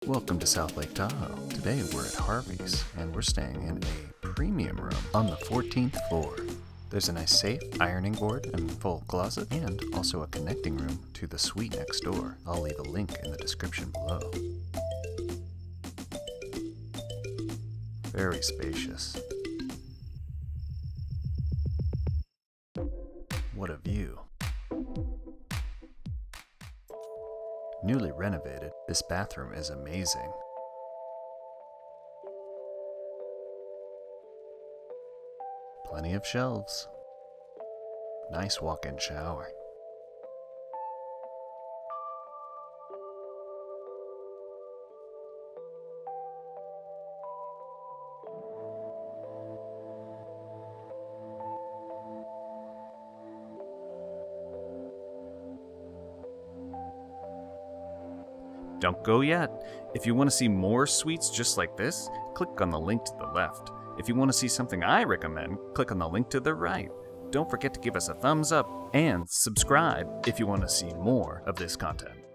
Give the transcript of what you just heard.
Welcome to South Lake Tahoe. Today we're at Harvey's and we're staying in a premium room on the 14th floor. There's a nice safe, ironing board, and full closet, and also a connecting room to the suite next door. I'll leave a link in the description below. Very spacious. What a view. Newly renovated, this bathroom is amazing. Plenty of shelves. Nice walk-in shower. Don't go yet. If you want to see more suites just like this, click on the link to the left. If you want to see something I recommend, click on the link to the right. Don't forget to give us a thumbs up and subscribe if you want to see more of this content.